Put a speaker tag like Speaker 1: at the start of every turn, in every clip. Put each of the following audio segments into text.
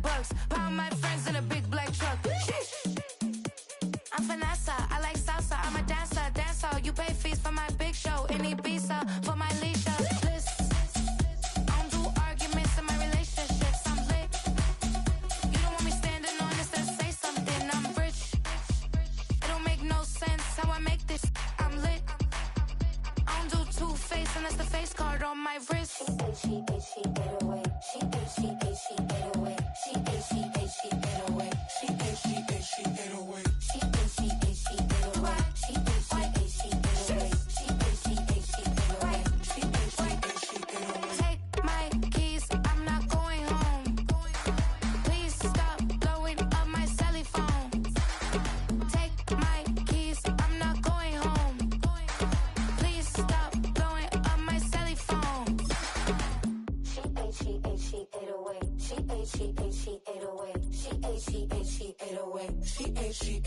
Speaker 1: bucks. Pound my friends in a big black truck. I'm Vanessa, I like salsa. I'm a dancer, dancer. You pay fees for my big show in Ibiza for my leisure. Listen, I don't do arguments in my relationships. I'm lit. You don't want me standing on this and say something. I'm rich. It don't make no sense how I make this. I'm lit. I don't do two-face unless the face card on my wrist. She 808. She 808. She 808. She 808. She 808. She 808. She 808.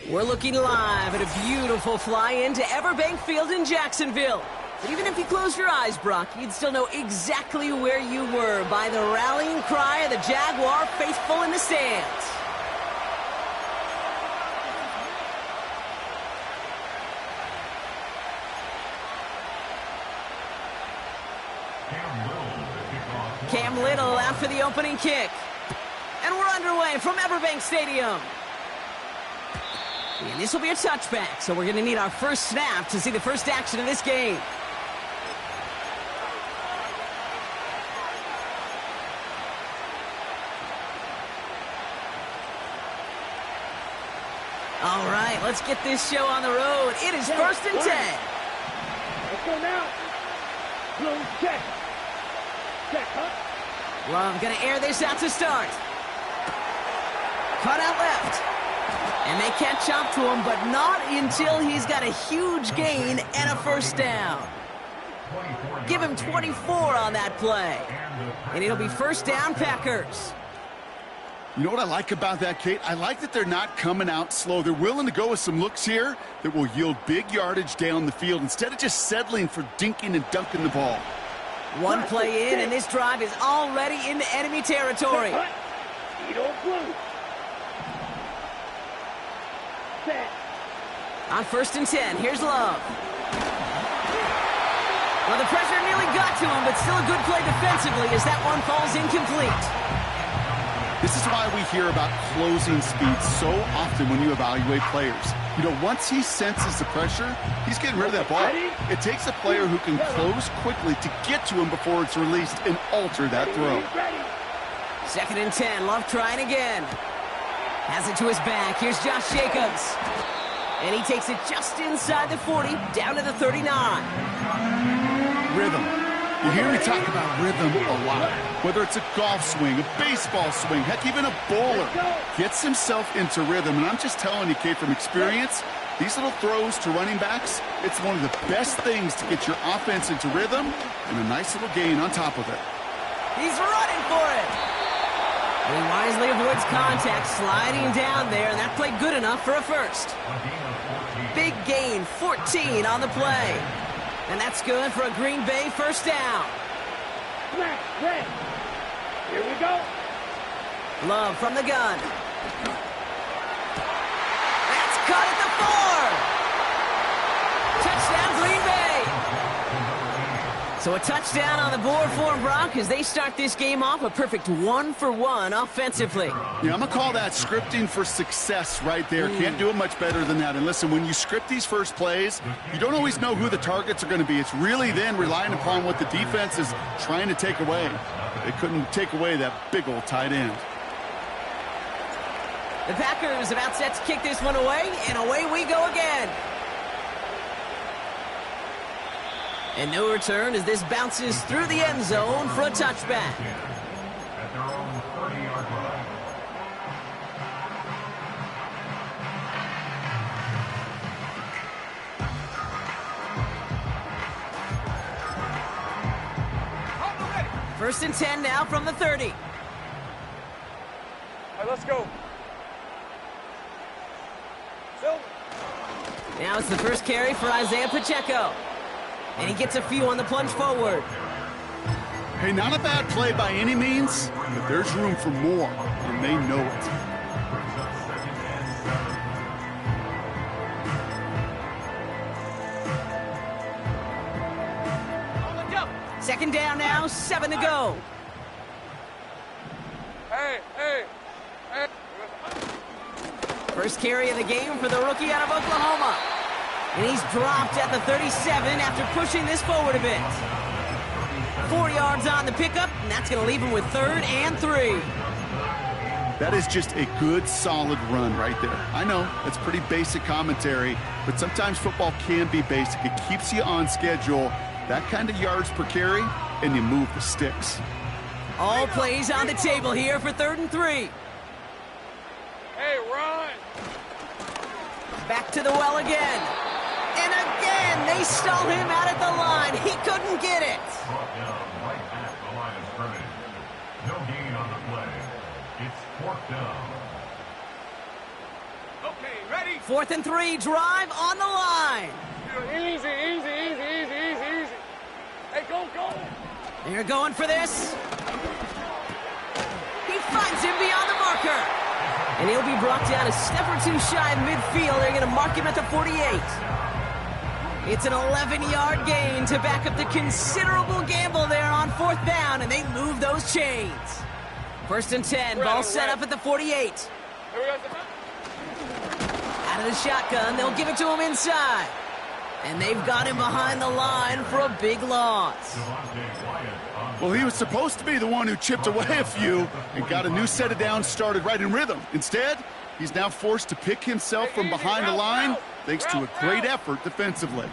Speaker 2: We're looking live at a beautiful fly-in to Everbank Field in Jacksonville. But even if you close your eyes, Brock, you'd still know exactly where you were by the rallying cry of the Jaguar faithful in the stands. Cam Little after the opening kick. And we're underway from Everbank Stadium. And this will be a touchback, so we're going to need our first snap to see the first action of this game. All right, let's get this show on the road. It is 1st and 10.
Speaker 3: Let's go now. Close check. Check, huh?
Speaker 2: Love going to air this out to start. Cut out left. And they catch up to him, but not until he's got a huge gain and a first down. Give him 24 on that play. And it'll be first down, Packers.
Speaker 4: You know what I like about that, Kate? I like that they're not coming out slow. They're willing to go with some looks here that will yield big yardage down the field instead of just settling for dinking and dunking the ball.
Speaker 2: One play in, and this drive is already into enemy territory. On 1st and 10, here's Love. Well, the pressure nearly got to him, but still a good play defensively as that one falls incomplete.
Speaker 4: This is why we hear about closing speed so often when you evaluate players. You know, once he senses the pressure, he's getting rid of that ball. It takes a player who can close quickly to get to him before it's released and alter that throw.
Speaker 2: 2nd and 10, Love trying again. Has it to his back. Here's Josh Jacobs. And he takes it just inside the 40, down to the 39.
Speaker 4: Rhythm. You hear me talk about rhythm a lot. Whether it's a golf swing, a baseball swing, heck, even a bowler gets himself into rhythm. And I'm just telling you, Kate, from experience, these little throws to running backs, it's one of the best things to get your offense into rhythm and a nice little gain on top of it.
Speaker 2: He's running for it. He wisely avoids contact, sliding down there, and that played good enough for a first. Big gain, 14 on the play. And that's good for a Green Bay first down.
Speaker 3: Here we go.
Speaker 2: Love from the gun. That's cut at the 4. Touchdown, Green Bay. So a touchdown on the board for Brock as they start this game off a perfect 1-for-1 offensively.
Speaker 4: Yeah, I'm going to call that scripting for success right there. Can't do it much better than that. And listen, when you script these first plays, you don't always know who the targets are going to be. It's really then relying upon what the defense is trying to take away. They couldn't take away that big old tight end.
Speaker 2: The Packers about set to kick this one away, and away we go again. And no return as this bounces through the end zone for a touchback.
Speaker 5: At their own 30-yard line.
Speaker 2: First and 10 now from the 30.
Speaker 3: All right, let's go. Silver.
Speaker 2: Now it's the first carry for Isaiah Pacheco. And he gets a few on the plunge forward.
Speaker 4: Hey, not a bad play by any means, but there's room for more, and they know it.
Speaker 2: Second down now, 7 to go.
Speaker 3: Hey.
Speaker 2: First carry of the game for the rookie out of Oklahoma. And he's dropped at the 37 after pushing this forward a bit. 4 yards on the pickup, and that's going to leave him with 3rd and 3.
Speaker 4: That is just a good, solid run right there. I know, that's pretty basic commentary, but sometimes football can be basic. It keeps you on schedule. That kind of yards per carry, and you move the sticks.
Speaker 2: All plays on the table here for 3rd and 3.
Speaker 3: Hey, run.
Speaker 2: Back to the well again. And again, they stall him out at the line. He couldn't get it.
Speaker 5: Brought down right at the line of scrimmage. No gain on the play. It's 4th down.
Speaker 3: Okay, ready?
Speaker 2: 4th and 3, drive on the line.
Speaker 3: Easy. Hey, go.
Speaker 2: They're going for this. He finds him beyond the marker. And he'll be brought down a step or two shy of midfield. They're going to mark him at the 48. It's an 11-yard gain to back up the considerable gamble there on 4th down, and they move those chains. 1st and 10, ball set up at the 48. Out of the shotgun, they'll give it to him inside. And they've got him behind the line for a big loss.
Speaker 4: Well, he was supposed to be the one who chipped away a few and got a new set of downs started right in rhythm. Instead, he's now forced to pick himself from behind the line thanks to a great effort defensively.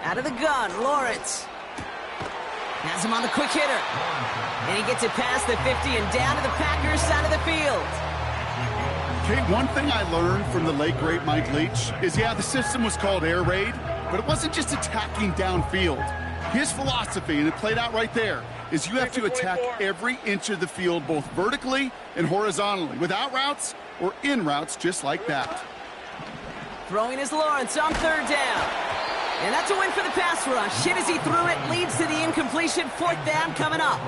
Speaker 2: Out of the gun, Lawrence. Has him on the quick hitter. And he gets it past the 50 and down to the Packers side of the field.
Speaker 4: Okay, one thing I learned from the late, great Mike Leach is, yeah, the system was called air raid, but it wasn't just attacking downfield. His philosophy, and it played out right there, is you have to attack every inch of the field, both vertically and horizontally, without routes or in routes just like that.
Speaker 2: Throwing is Lawrence on 3rd down. And that's a win for the pass rush. Hit as he threw it, leads to the incompletion. 4th down coming up.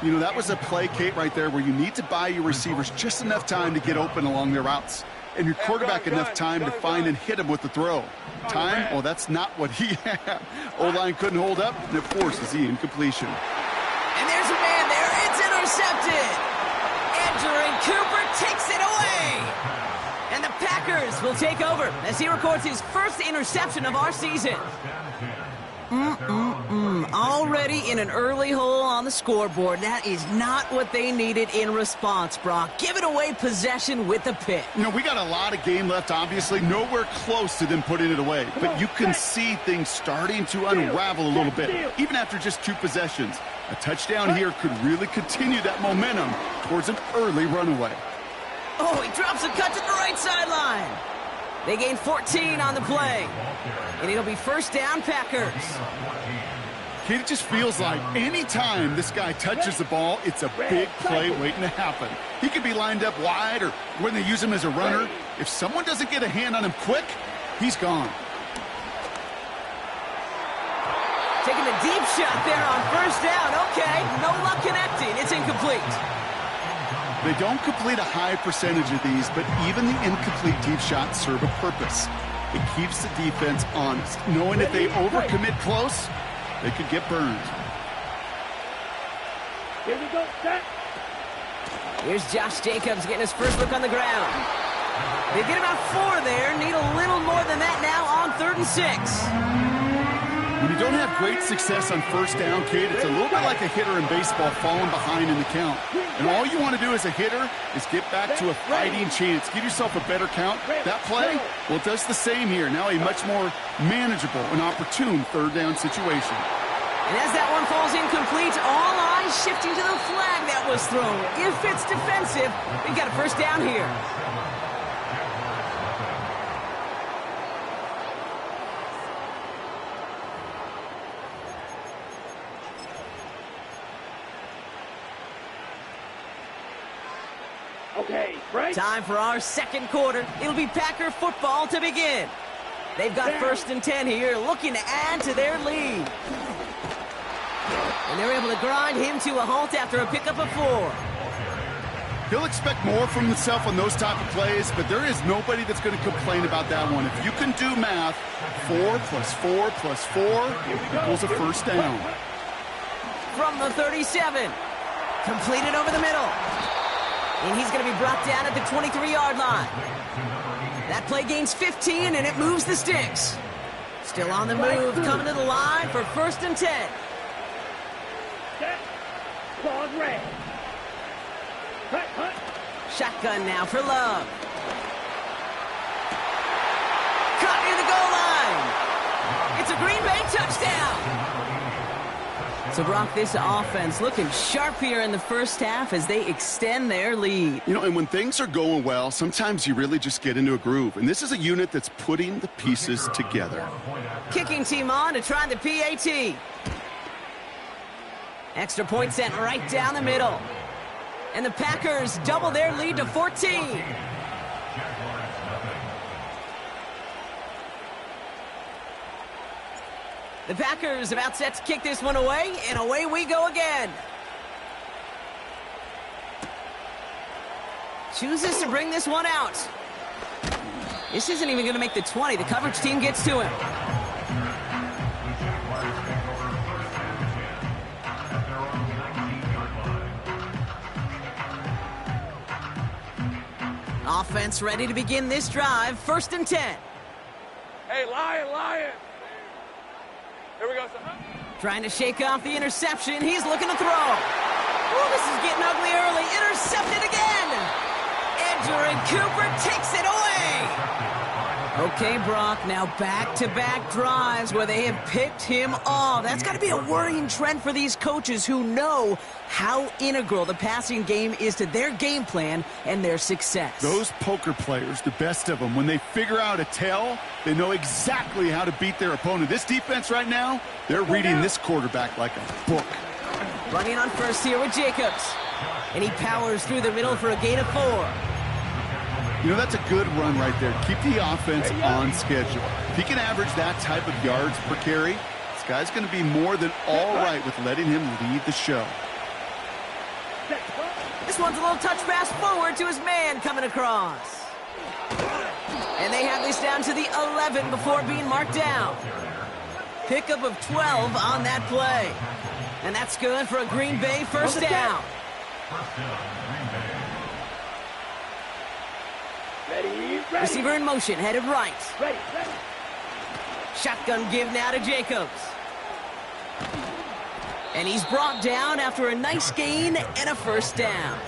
Speaker 4: You know, that was a play, Kate, right there, where you need to buy your receivers just enough time to get open along their routes, and your quarterback enough time to find and hit him with the throw. Time? Well, that's not what he had. O-line couldn't hold up, and it forces the incompletion.
Speaker 2: And there's a man there. It's intercepted. Andrew Cooper takes it away. And the Packers will take over as he records his first interception of our season. Already in an early hole on the scoreboard. That is not what they needed in response, Brock. Giving away possession with the pick.
Speaker 4: You know, we got a lot of game left, obviously. Nowhere close to them putting it away. But you can see things starting to unravel a little bit, even after just 2 possessions. A touchdown here could really continue that momentum towards an early runaway.
Speaker 2: Oh, he drops a cut to the right sideline. They gain 14 on the play. And it'll be 1st down, Packers.
Speaker 4: Kid, it just feels like any time this guy touches the ball, it's a big play waiting to happen. He could be lined up wide, or when they use him as a runner, if someone doesn't get a hand on him quick, he's gone.
Speaker 2: Taking a deep shot there on 1st down. Okay, no luck connecting. It's incomplete.
Speaker 4: They don't complete a high percentage of these, but even the incomplete deep shots serve a purpose. It keeps the defense honest, knowing if they overcommit close, they could get burned.
Speaker 3: Here we go, set.
Speaker 2: Here's Josh Jacobs getting his first look on the ground. They get about 4 there, need a little more than that now on 3rd and 6.
Speaker 4: When you don't have great success on 1st down, Kate, it's a little bit like a hitter in baseball falling behind in the count. And all you want to do as a hitter is get back to a fighting chance. Give yourself a better count. That play, well, it does the same here. Now a much more manageable and opportune 3rd down situation.
Speaker 2: And as that one falls incomplete, all eyes shifting to the flag that was thrown. If it's defensive, they've got a 1st down here.
Speaker 3: Okay, break.
Speaker 2: Time for our second quarter. It'll be Packer football to begin. They've got 1st and 10 here, looking to add to their lead. And they're able to grind him to a halt after a pickup of 4.
Speaker 4: He'll expect more from himself on those type of plays, but there is nobody that's going to complain about that one. If you can do math, 4 plus 4 plus 4 equals a first down.
Speaker 2: From the 37, completed over the middle. And he's going to be brought down at the 23-yard line. That play gains 15, and it moves the sticks. Still on the move, coming to the line for 1st and 10.
Speaker 3: Set. Claws red. Cut, cut.
Speaker 2: Shotgun now for Love. Caught near the goal line. It's a Green Bay touchdown. So, Brock, this offense looking sharp here in the first half as they extend their lead.
Speaker 4: You know, and when things are going well, sometimes you really just get into a groove. And this is a unit that's putting the pieces together.
Speaker 2: Kicking team on to try the PAT. Extra point sent right down the middle. And the Packers double their lead to 14. The Packers about set to kick this one away, and away we go again. Chooses to bring this one out. This isn't even going to make the 20. The coverage team gets to him. Offense ready to begin this drive. 1st and 10.
Speaker 3: Hey, Lion. Here we go, son.
Speaker 2: Trying to shake off the interception. He's looking to throw. Oh, this is getting ugly early. Intercepted again. Edgerrin Cooper takes it away. Okay, Brock, now back-to-back drives where they have picked him off. That's got to be a worrying trend for these coaches who know how integral the passing game is to their game plan and their success.
Speaker 4: Those poker players, the best of them, when they figure out a tell, they know exactly how to beat their opponent. This defense right now, they're reading this quarterback like a book.
Speaker 2: Running on first here with Jacobs. And he powers through the middle for a gain of 4.
Speaker 4: You know, that's a good run right there. Keep the offense on schedule. If he can average that type of yards per carry, this guy's going to be more than all right with letting him lead the show.
Speaker 2: This one's a little touch pass forward to his man coming across. And they have this down to the 11 before being marked down. Pickup of 12 on that play. And that's good for a Green Bay first down.
Speaker 3: Ready.
Speaker 2: Receiver in motion, headed right.
Speaker 3: Ready.
Speaker 2: Shotgun give now to Jacobs. And he's brought down after a nice gain and a first down.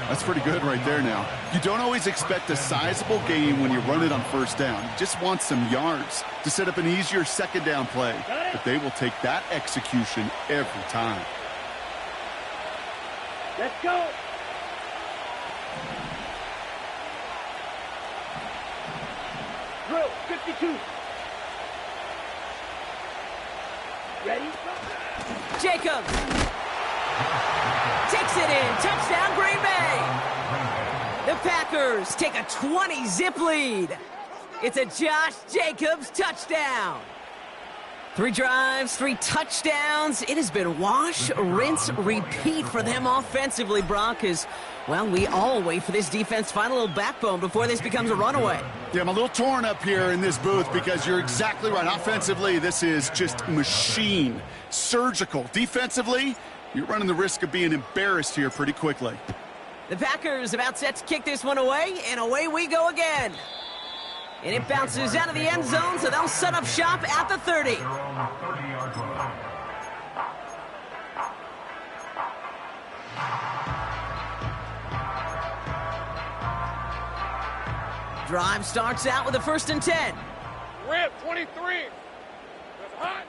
Speaker 4: That's pretty good right there now. You don't always expect a sizable gain when you run it on first down. You just want some yards to set up an easier second down play. But they will take that execution every time.
Speaker 3: Let's go. Drill, 52. Ready?
Speaker 2: Jacobs takes it in. Touchdown, Green Bay. The Packers take a 20-zip lead. It's a Josh Jacobs touchdown. 3 drives, 3 touchdowns. It has been wash, rinse, repeat for them offensively, Brock, as, well, we all wait for this defense to find a little backbone before this becomes a runaway.
Speaker 4: Yeah, I'm a little torn up here in this booth because you're exactly right. Offensively, this is just machine, surgical. Defensively, you're running the risk of being embarrassed here pretty quickly.
Speaker 2: The Packers about set to kick this one away, and away we go again. And it bounces out of the end zone, so they'll set up shop at the 30. Drive starts out with a 1st and 10.
Speaker 3: Rip, 23. That's hot.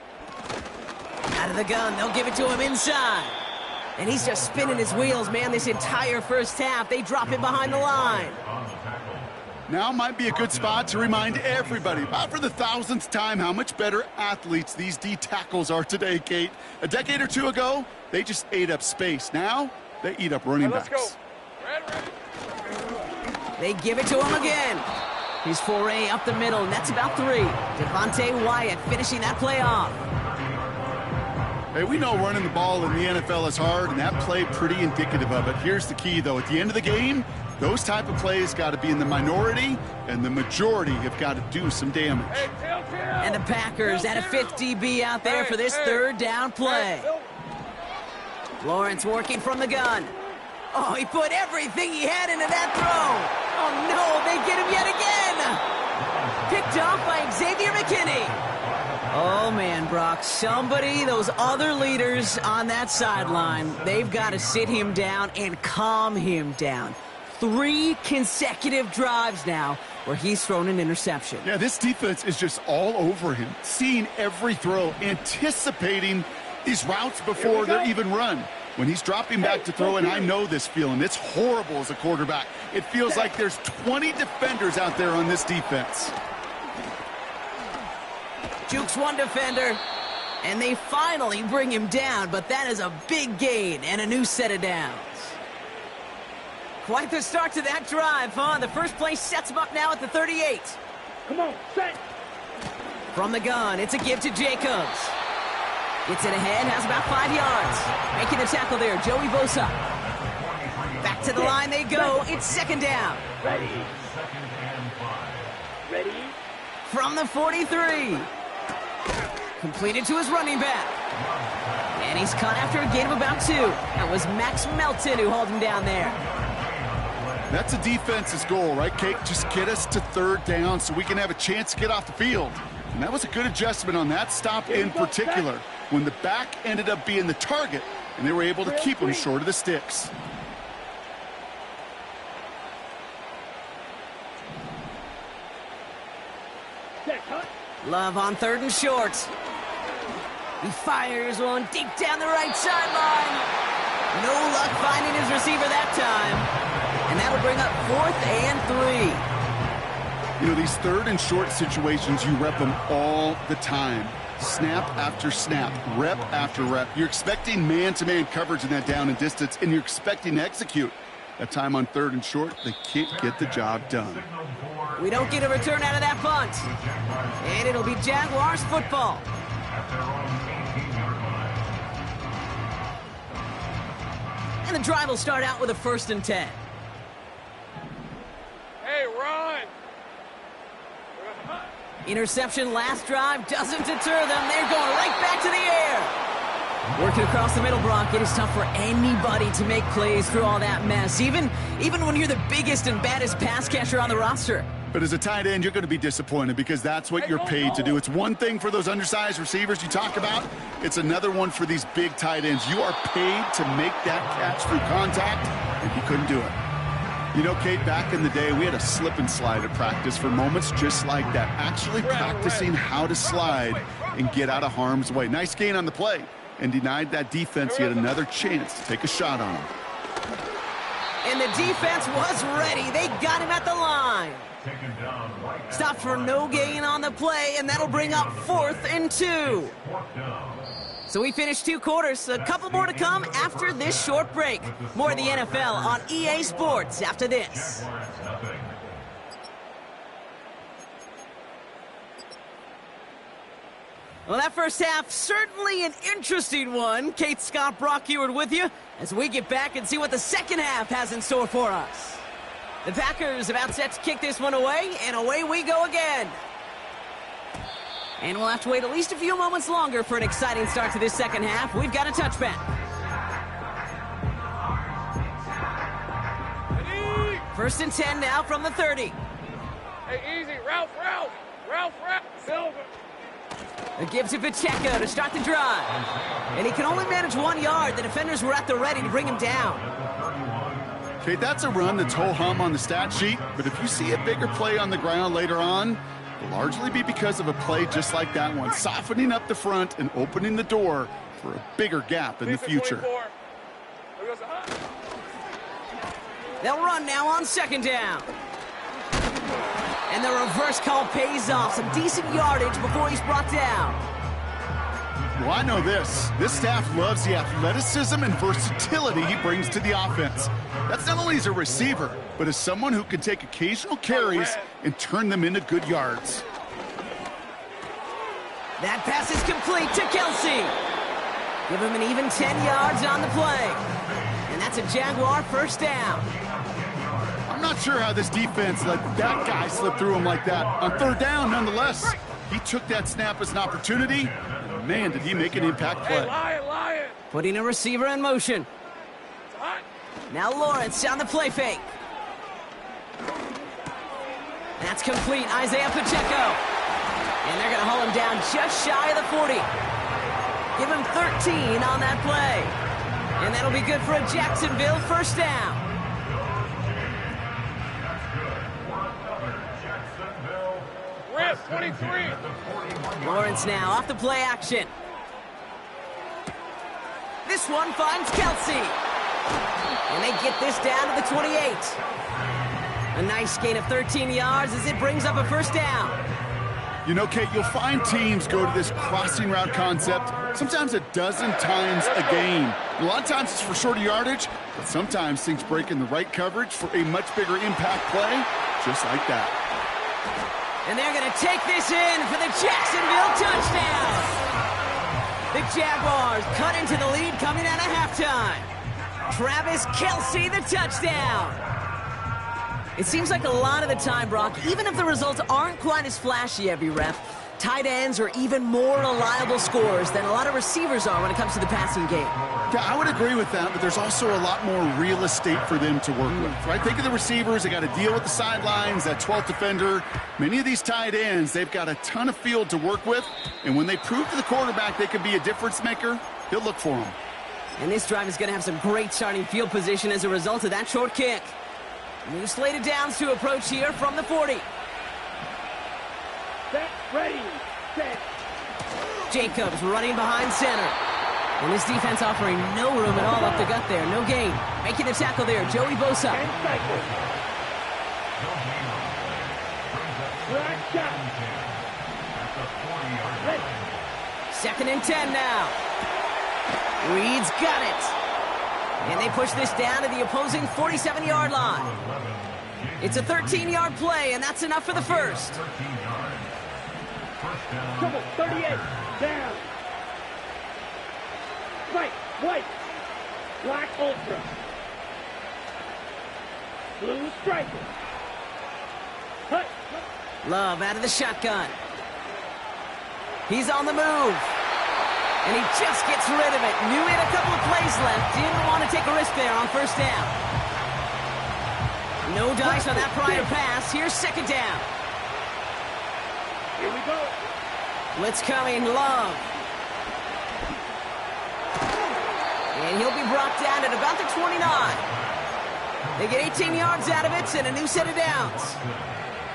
Speaker 2: Out of the gun, they'll give it to him inside. And he's just spinning his wheels, man, this entire first half. They drop it behind the line.
Speaker 4: Now might be a good spot to remind everybody, about for the 1000th time, how much better athletes these D tackles are today, Kate. A decade or two ago, they just ate up space. Now, they eat up running backs.
Speaker 3: Let's go.
Speaker 2: They give it to him again. His foray up the middle, and that's about 3. Devontae Wyatt finishing that play off.
Speaker 4: Hey, we know running the ball in the NFL is hard, and that play pretty indicative of it. Here's the key, though. At the end of the game, those type of plays got to be in the minority, and the majority have got to do some damage.
Speaker 2: And the Packers add a 5th DB out there for this 3rd down play. Lawrence working from the gun. Oh, he put everything he had into that throw. Oh, no, they get him yet again. Picked off by Xavier McKinney. Oh, man, Brock, those other leaders on that sideline, they've got to sit him down and calm him down. 3 consecutive drives now where he's thrown an interception.
Speaker 4: Yeah, this defense is just all over him, seeing every throw, anticipating these routes before they're even run. When he's dropping back to throw, and I know this feeling, it's horrible as a quarterback. It feels like there's 20 defenders out there on this defense.
Speaker 2: Jukes one defender, and they finally bring him down, but that is a big gain and a new set of downs. Quite the start to that drive, huh? The first play sets him up now at the 38.
Speaker 3: Come on, set.
Speaker 2: From the gun, it's a give to Jacobs. Gets it ahead, has about 5 yards. Making the tackle there, Joey Bosa. Back to the line they go. It's 2nd down.
Speaker 3: Ready. Ready.
Speaker 2: From the 43. Completed to his running back. And he's cut after a gain of about 2. That was Max Melton who hauled him down there.
Speaker 4: That's a defense's goal, right, Kate? Just get us to 3rd down so we can have a chance to get off the field. And that was a good adjustment on that stop in particular, when the back ended up being the target, and they were able to keep him short of the sticks.
Speaker 2: Love on 3rd and short. He fires one deep down the right sideline. No luck finding his receiver that time. And that'll bring up 4th and 3.
Speaker 4: You know, these 3rd and short situations, you rep them all the time. Snap after snap, rep after rep. You're expecting man-to-man coverage in that down and distance, and you're expecting to execute. That time on 3rd and short, they can't get the job done.
Speaker 2: We don't get a return out of that punt. And it'll be Jaguars football. And the drive will start out with a 1st and 10.
Speaker 3: Hey, run.
Speaker 2: Interception last drive doesn't deter them. They're going right back to the air. Working across the middle, Brock, it is tough for anybody to make plays through all that mess, even when you're the biggest and baddest pass catcher on the roster.
Speaker 4: But as a tight end, you're going to be disappointed because that's what you're paid to do. It's one thing for those undersized receivers you talk about. It's another one for these big tight ends. You are paid to make that catch through contact, and you couldn't do it. You know, Kate, back in the day, we had a slip and slide at practice for moments just like that. Actually practicing how to slide and get out of harm's way. Nice gain on the play, and denied that defense yet another chance to take a shot on him.
Speaker 2: And the defense was ready. They got him at the line. Stopped for no gain on the play, and that'll bring up 4th and 2. So we finished 2 quarters. A couple more to come after this short break. More of the NFL on EA Sports after this. Well, that first half, certainly an interesting one. Kate, Scott, Brock Ewart with you as we get back and see what the second half has in store for us. The Packers about set to kick this one away, and away we go again. And we'll have to wait at least a few moments longer for an exciting start to this second half. We've got a touchback. First and 10 now from the 30.
Speaker 3: Hey, easy. Ralph. Silver.
Speaker 2: A give to Pacheco to start the drive. And he can only manage 1 yard. The defenders were at the ready to bring him down.
Speaker 4: Okay, that's a run that's ho-hum on the stat sheet, but if you see a bigger play on the ground later on, it'll largely be because of a play just like that one, softening up the front and opening the door for a bigger gap in the future.
Speaker 2: They'll run now on 2nd down. And the reverse call pays off. Some decent yardage before he's brought down.
Speaker 4: Well, I know this. This staff loves the athleticism and versatility he brings to the offense. That's not only as a receiver, but as someone who can take occasional carries and turn them into good yards.
Speaker 2: That pass is complete to Kelsey. Give him an even 10 yards on the play. And that's a Jaguar first down.
Speaker 4: I'm not sure how this defense let that guy slip through him like that. On third down, nonetheless, he took that snap as an opportunity. And man, did he make an impact play.
Speaker 3: Hey, Lion!
Speaker 2: Putting a receiver in motion.
Speaker 3: It's hot.
Speaker 2: Now Lawrence on the play fake. That's complete, Isaiah Pacheco. And they're going to haul him down just shy of the 40. Give him 13 on that play. And that'll be good for a Jacksonville first down.
Speaker 3: Rip, 23.
Speaker 2: Lawrence now off the play action. This one finds Kelsey. And they get this down to the 28. A nice gain of 13 yards as it brings up a first down.
Speaker 4: You know, Kate, you'll find teams go to this crossing route concept sometimes a dozen times a game. A lot of times it's for shorter yardage, but sometimes things break in the right coverage for a much bigger impact play, just like that.
Speaker 2: And they're going to take this in for the Jacksonville touchdown. The Jaguars cut into the lead coming out of halftime. Travis Kelsey, the touchdown. It seems like a lot of the time, Brock, even if the results aren't quite as flashy every rep, tight ends are even more reliable scorers than a lot of receivers are when it comes to the passing game.
Speaker 4: Yeah, I would agree with that, but there's also a lot more real estate for them to work with, right? Think of the receivers. They got to deal with the sidelines, that 12th defender. Many of these tight ends, they've got a ton of field to work with, and when they prove to the quarterback they can be a difference maker, he'll look for them.
Speaker 2: And this drive is going to have some great starting field position as a result of that short kick. New slated downs to approach here from the 40.
Speaker 3: Set, ready, set.
Speaker 2: Jacobs running behind center. And this defense offering no room at all up the gut there. No gain. Making the tackle there, Joey Bosa.
Speaker 3: 10 seconds. Black shot.
Speaker 2: Second and 10 now. Reed's got it. And they push this down to the opposing 47-yard line. It's a 13-yard play, and that's enough for the first.
Speaker 3: Trouble, 38, down. White, black ultra. Blue striker. Hut.
Speaker 2: Love out of the shotgun. He's on the move. And he just gets rid of it. Knew he had a couple of plays left. Didn't want to take a risk there on first down. No dice on that prior pass. Here's second down.
Speaker 3: Here we go.
Speaker 2: Blitz coming, Love. And he'll be brought down at about the 29. They get 18 yards out of it and a new set of downs.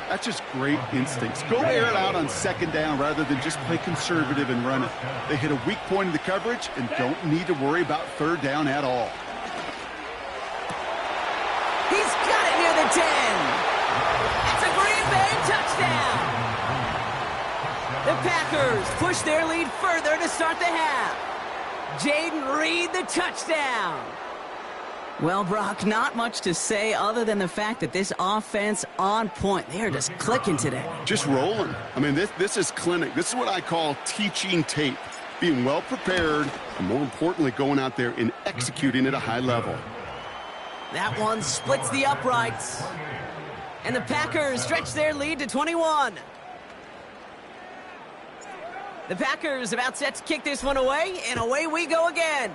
Speaker 4: That's just great instincts. Go air it out on second down rather than just play conservative and run it. They hit a weak point in the coverage and don't need to worry about third down at all.
Speaker 2: He's got it near the 10. It's a Green Bay touchdown. The Packers push their lead further to start the half. Jaden Reed, the touchdown. Well, Brock, not much to say other than the fact that this offense on point. They are just clicking today.
Speaker 4: Just rolling. I mean, this is clinic. This is what I call teaching tape. Being well prepared, and more importantly, going out there and executing at a high level.
Speaker 2: That one splits the uprights. And the Packers stretch their lead to 21. The Packers about set to kick this one away, and away we go again.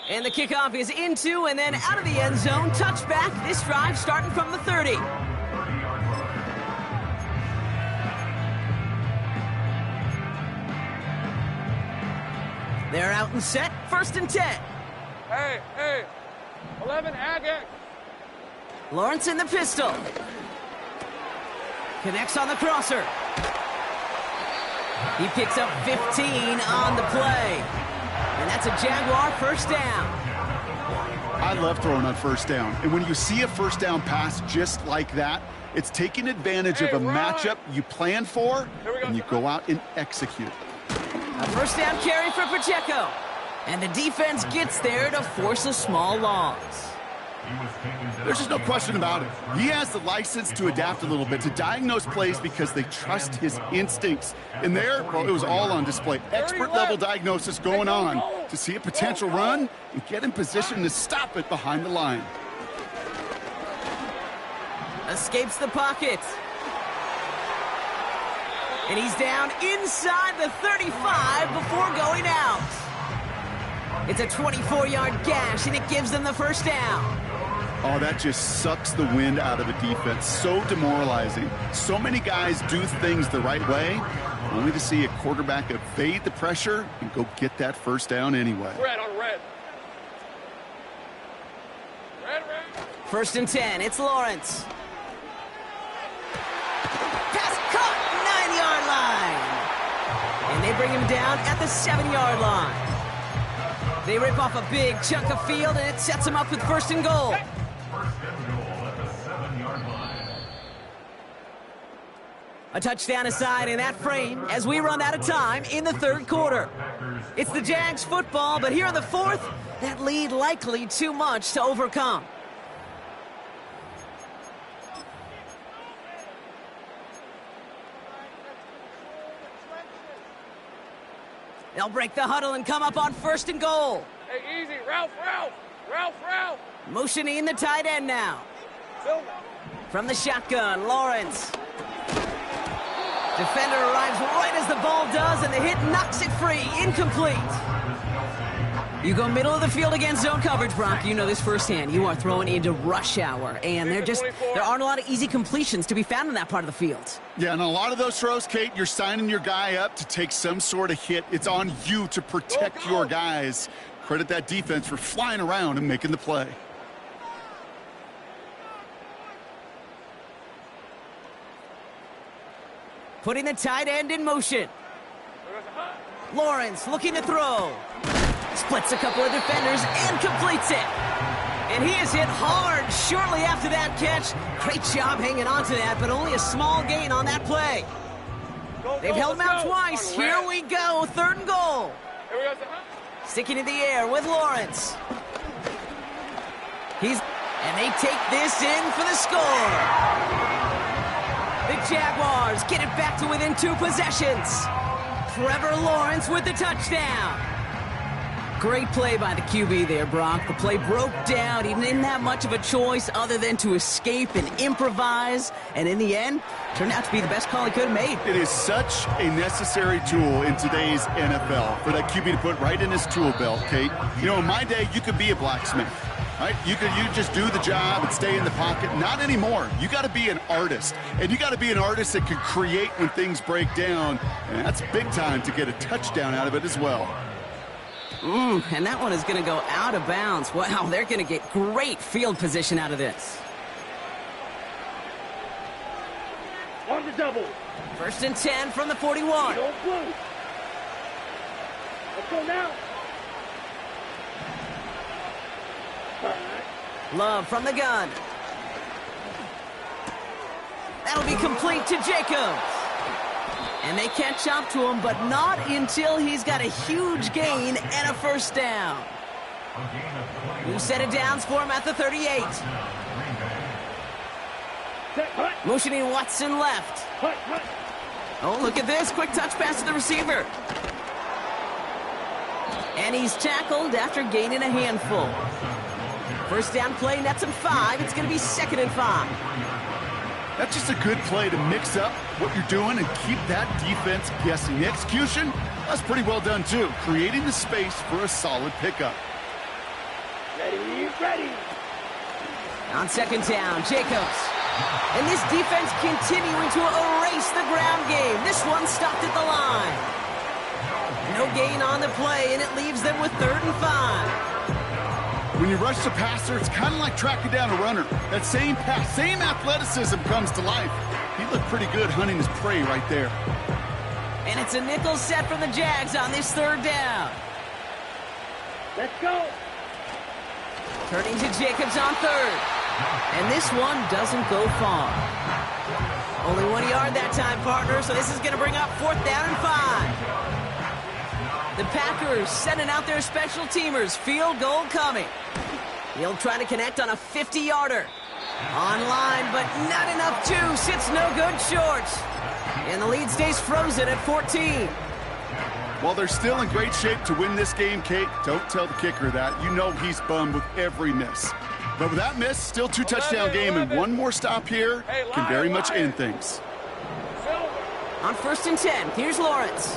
Speaker 2: And the kickoff is into and then out of the end zone. Touchback. This drive starting from the 30. They're out and set. First and 10.
Speaker 3: Hey. 11 Agate.
Speaker 2: Lawrence in the pistol. Connects on the crosser. He picks up 15 on the play. And that's a Jaguar first down.
Speaker 4: I I love throwing on first down. And when you see a first down pass just like that, it's taking advantage of a matchup you plan for, and you go out and execute.
Speaker 2: A first down carry for Pacheco. And the defense gets there to force a small loss.
Speaker 4: There's just no question about it. He has the license to adapt a little bit, to diagnose plays because they trust his instincts. And there, well, it was all on display. Expert-level diagnosis going on to see a potential run and get in position to stop it behind the line.
Speaker 2: Escapes the pocket. And he's down inside the 35 before going out. It's a 24-yard gash, and it gives them the first down.
Speaker 4: Oh, that just sucks the wind out of a defense. So demoralizing. So many guys do things the right way, only to see a quarterback evade the pressure and go get that first down anyway.
Speaker 3: Red on red. Red.
Speaker 2: First and 10, it's Lawrence. Pass caught, 9-yard line. And they bring him down at the 7-yard line. They rip off a big chunk of field, and it sets them up with first and goal. A touchdown aside in that frame as we run out of time in the third quarter. It's the Jags football, but here in the fourth, that lead likely too much to overcome. They'll break the huddle and come up on first and goal.
Speaker 3: Hey, easy. Ralph.
Speaker 2: Motioning the tight end now.
Speaker 3: Silver.
Speaker 2: From the shotgun, Lawrence. Defender arrives right as the ball does, and the hit knocks it free. Incomplete. You go middle of the field against zone coverage, Brock. You know this firsthand. You are throwing into rush hour, and there aren't a lot of easy completions to be found in that part of the field.
Speaker 4: Yeah, and a lot of those throws, Kate, you're signing your guy up to take some sort of hit. It's on you to protect your guys. Credit that defense for flying around and making the play.
Speaker 2: Putting the tight end in motion. Lawrence looking to throw. Splits a couple of defenders and completes it. And he is hit hard shortly after that catch. Great job hanging on to that, but only a small gain on that play. They've held him out twice. Here we go, third and goal. Sticking in the air with Lawrence. And they take this in for the score. The Jaguars get it back to within 2 possessions. Trevor Lawrence with the touchdown. Great play by the QB there, Brock. The play broke down. He didn't have much of a choice other than to escape and improvise. And in the end, turned out to be the best call he could have made.
Speaker 4: It is such a necessary tool in today's NFL for that QB to put right in his tool belt, Kate. You know, in my day, you could be a blacksmith, right? You just do the job and stay in the pocket. Not anymore. You got to be an artist. And you got to be an artist that can create when things break down. And that's big time to get a touchdown out of it as well.
Speaker 2: And that one is going to go out of bounds. Wow, they're going to get great field position out of this.
Speaker 3: On the double.
Speaker 2: First and 10 from the 41.
Speaker 3: Don't blue. Let's go now.
Speaker 2: Love from the gun. That'll be complete to Jacobs. And they catch up to him, but not until he's got a huge gain and a first down. New set of downs for him at the 38. Motioning Watson left. Oh, look at this. Quick touch pass to the receiver. And he's tackled after gaining a handful. First down play, nets him 5. It's going to be 2nd and 5.
Speaker 4: That's just a good play to mix up what you're doing and keep that defense guessing. The execution, that's pretty well done too. Creating the space for a solid pickup.
Speaker 3: Ready.
Speaker 2: On 2nd down, Jacobs. And this defense continuing to erase the ground game. This one stopped at the line. No gain on the play, and it leaves them with 3rd and 5.
Speaker 4: When you rush the passer, it's kind of like tracking down a runner. That same pass, same athleticism comes to life. He looked pretty good hunting his prey right there.
Speaker 2: And it's a nickel set from the Jags on this 3rd down.
Speaker 3: Let's go.
Speaker 2: Turning to Jacobs on third. And this one doesn't go far. Only 1 yard that time, partner, so this is going to bring up 4th down and 5. The Packers sending out their special teamers. Field goal coming. He'll try to connect on a 50-yarder. Online, but not enough juice. It's no good short. And the lead stays frozen at 14.
Speaker 4: Well, they're still in great shape to win this game, Kate. Don't tell the kicker that. You know he's bummed with every miss. But with that miss, still 2 touchdown game, and one more stop here can very much end things.
Speaker 2: On 1st and 10, here's Lawrence.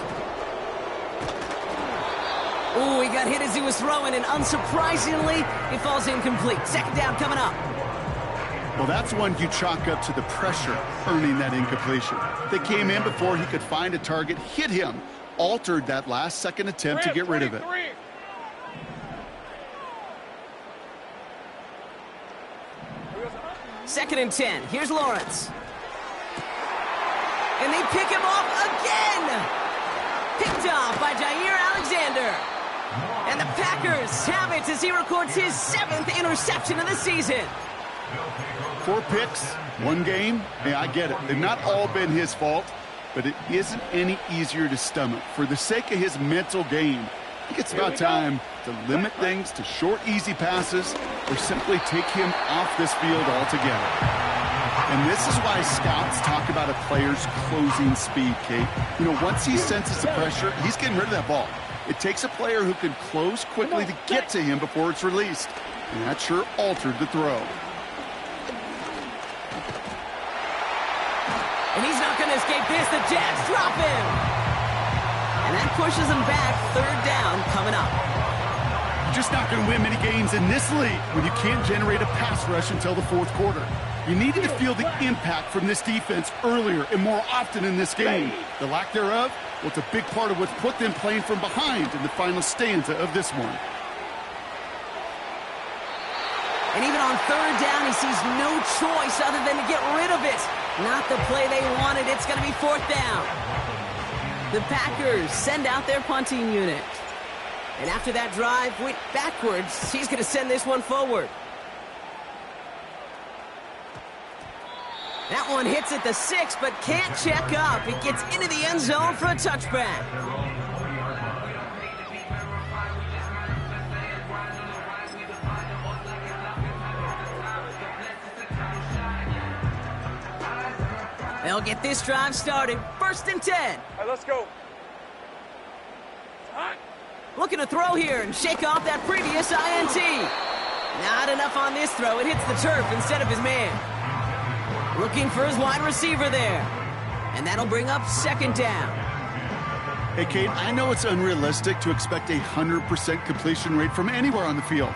Speaker 2: Ooh, he got hit as he was throwing, and unsurprisingly, he falls incomplete. 2nd down coming up.
Speaker 4: Well, that's one you chalk up to the pressure earning that incompletion. They came in before he could find a target, hit him, altered that last-second attempt to get rid of it.
Speaker 2: 2nd and 10. Here's Lawrence. And they pick him off again. Picked off by Jair Alexander. And the Packers have it as he records his 7th interception of the season.
Speaker 4: 4 picks, 1 game. Hey, I get it. They've not all been his fault, but it isn't any easier to stomach. For the sake of his mental game, I think it's about time to limit things to short, easy passes or simply take him off this field altogether. And this is why scouts talk about a player's closing speed, Kate. You know, once he senses the pressure, he's getting rid of that ball. It takes a player who can close quickly to get to him before it's released. And that sure altered the throw.
Speaker 2: And he's not going to escape this. The Jets drop him. And that pushes him back. 3rd down coming up.
Speaker 4: You're just not going to win many games in this league when you can't generate a pass rush until the 4th quarter. You needed to feel the impact from this defense earlier and more often in this game. The lack thereof, well, it's a big part of what's put them playing from behind in the final stanza of this one.
Speaker 2: And even on 3rd down, he sees no choice other than to get rid of it. Not the play they wanted. It's going to be 4th down. The Packers send out their punting unit. And after that drive went backwards, he's going to send this one forward. That one hits at the 6, but can't check up. It gets into the end zone for a touchback. They'll get this drive started. 1st and 10.
Speaker 3: All right, let's go.
Speaker 2: Looking to throw here and shake off that previous INT. Not enough on this throw. It hits the turf instead of his man. Looking for his wide receiver there. And that'll bring up 2nd down.
Speaker 4: Hey, Kate, I know it's unrealistic to expect a 100% completion rate from anywhere on the field.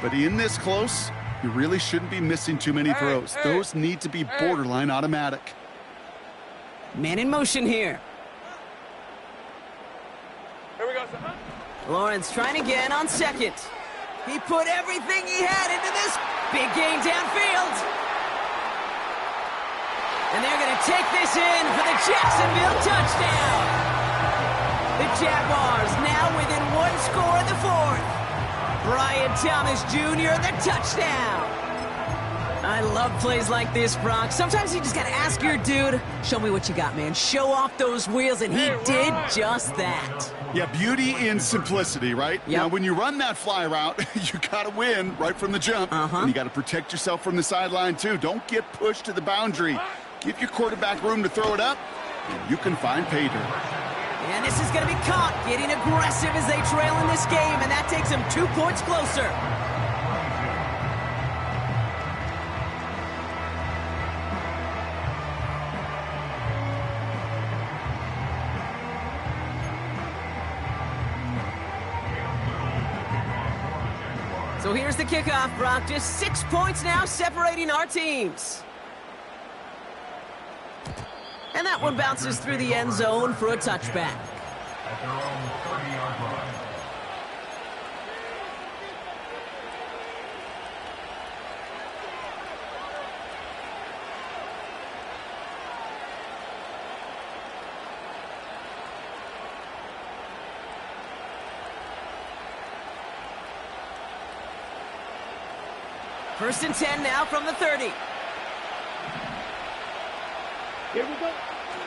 Speaker 4: But in this close, you really shouldn't be missing too many throws. Those need to be borderline automatic.
Speaker 2: Man in motion here.
Speaker 3: Here we go, son.
Speaker 2: Lawrence trying again on 2nd. He put everything he had into this big gain downfield. And they're going to take this in for the Jacksonville touchdown. The Jaguars now within 1 score in the 4th. Brian Thomas Jr., the touchdown. I love plays like this, Brock. Sometimes you just got to ask your dude, show me what you got, man. Show off those wheels, and he did just that.
Speaker 4: Yeah, beauty in simplicity, right?
Speaker 2: Yep.
Speaker 4: Now, when you run that fly route, you got to win right from the jump. And you got to protect yourself from the sideline, too. Don't get pushed to the boundary. Give your quarterback room to throw it up, and you can find pay dirt.
Speaker 2: And this is going to be caught, getting aggressive as they trail in this game, and that takes them 2 points closer. So here's the kickoff, Brock. Just 6 points now separating our teams. And that one bounces through the end zone for a touchback.
Speaker 5: At their own 30-yard line.
Speaker 2: First and 10 now from the 30.
Speaker 6: Here we go.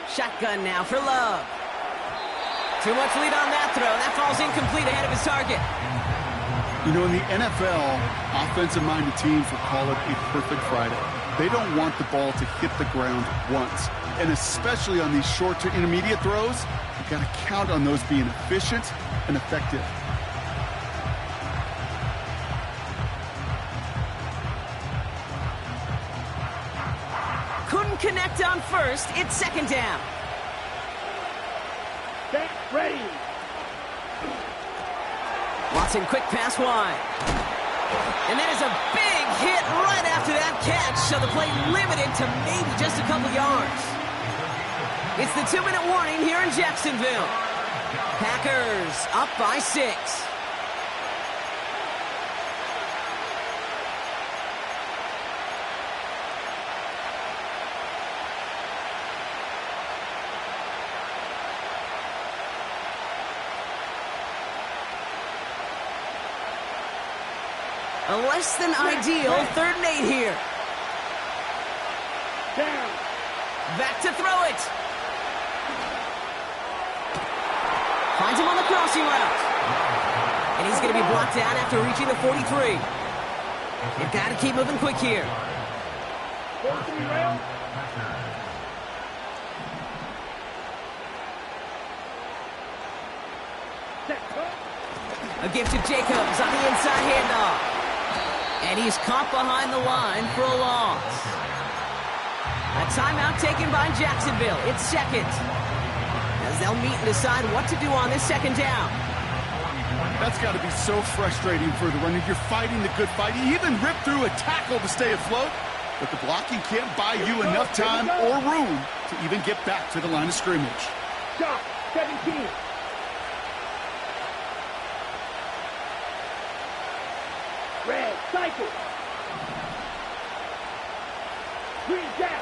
Speaker 2: Shotgun now for Love. Too much lead on that throw. That falls incomplete ahead of his target.
Speaker 4: You know, in the NFL, offensive-minded teams will call it a perfect Friday. They don't want the ball to hit the ground once. And especially on these short to intermediate throws, you've got to count on those being efficient and effective.
Speaker 2: Couldn't connect on first. It's second down.
Speaker 6: Back ready.
Speaker 2: Watson, quick pass wide. And that is a big hit right after that catch, so the play limited to maybe just a couple yards. It's the 2-minute warning here in Jacksonville. Packers up by 6. A less than ideal 3rd and 8 here.
Speaker 6: Down.
Speaker 2: Back to throw it. Finds him on the crossing route. And he's going to be blocked down after reaching the 43. You've got to keep moving quick here.
Speaker 6: 43 round.
Speaker 2: A gift to Jacobs on the inside handoff. And he's caught behind the line for a loss. A timeout taken by Jacksonville. It's second. As they'll meet and decide what to do on this second down.
Speaker 4: That's got to be so frustrating for the runner. You're fighting the good fight. You even rip through a tackle to stay afloat. But the blocking can't buy you enough time or room to even get back to the line of scrimmage.
Speaker 6: Shot. 17. Red, cycle. Green jack.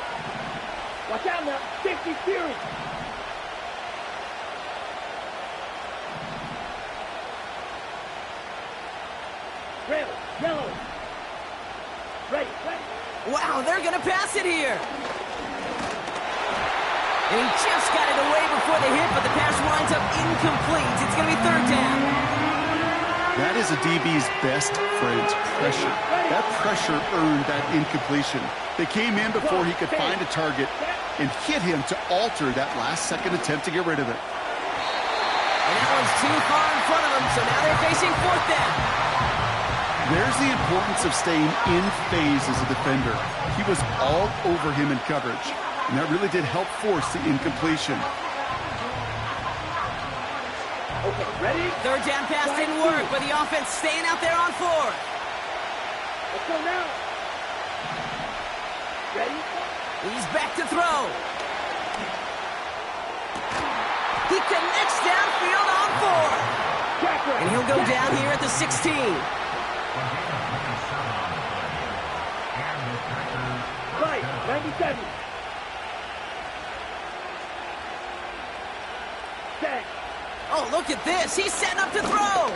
Speaker 6: Watch out now. 50 Fury. Red, yellow. Ready, ready.
Speaker 2: Wow, they're going to pass it here. And he just got it away before the hit, but the pass winds up incomplete. It's going to be 3rd down.
Speaker 4: That is a DB's best friend, pressure. That pressure earned that incompletion. They came in before he could find a target and hit him to alter that last-second attempt to get rid of it.
Speaker 2: And that one's too far in front of him, so now they're facing 4th down.
Speaker 4: There's the importance of staying in phase as a defender. He was all over him in coverage, and that really did help force the incompletion.
Speaker 6: Okay, ready?
Speaker 2: 3rd down pass didn't work, but the offense staying out there on 4th.
Speaker 6: Let's go now. Ready?
Speaker 2: He's back to throw. He connects downfield on 4th. And he'll go down here at the 16.
Speaker 6: Right, 97. Set.
Speaker 2: Oh, look at this. He's setting up to throw.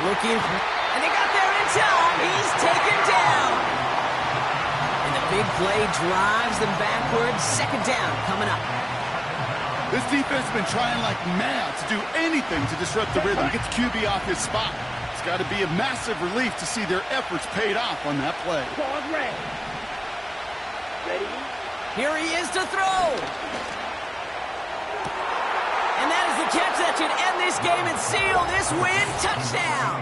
Speaker 2: Looking. And they got there in time. He's taken down. And the big play drives them backwards. 2nd down coming up.
Speaker 4: This defense has been trying like mad to do anything to disrupt the rhythm, get the QB off his spot. It's got to be a massive relief to see their efforts paid off on that play.
Speaker 6: Pause red. Ready?
Speaker 2: Here he is to throw. And that is the catch that should end this game and seal this win. Touchdown.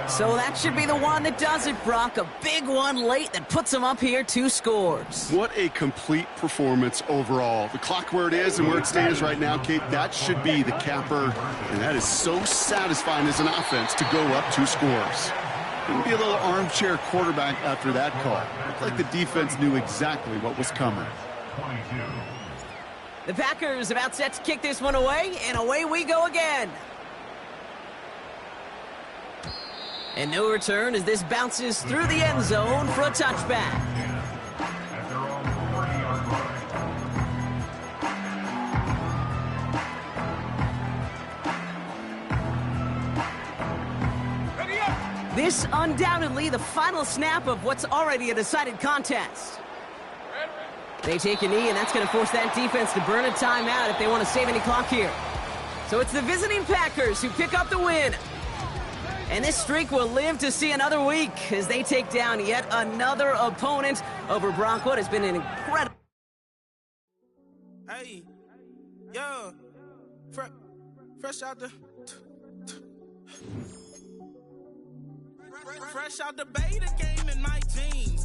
Speaker 2: So that should be the one that does it, Brock. A big one late that puts them up here 2 scores.
Speaker 4: What a complete performance overall. The clock where it is and where it stands right now, Kate, that should be the capper. And that is so satisfying as an offense to go up 2 scores. Couldn't be a little armchair quarterback after that call. Looked like the defense knew exactly what was coming.
Speaker 2: The Packers about set to kick this one away, and away we go again. And no return as this bounces through the end zone for a touchback. This undoubtedly the final snap of what's already a decided contest. They take a knee, and that's going to force that defense to burn a timeout if they want to save any clock here. So it's the visiting Packers who pick up the win. And this streak will live to see another week as they take down yet another opponent over Brock. What has been an incredible...
Speaker 7: Hey, yo, fresh out the... Fresh out the beta game in my jeans.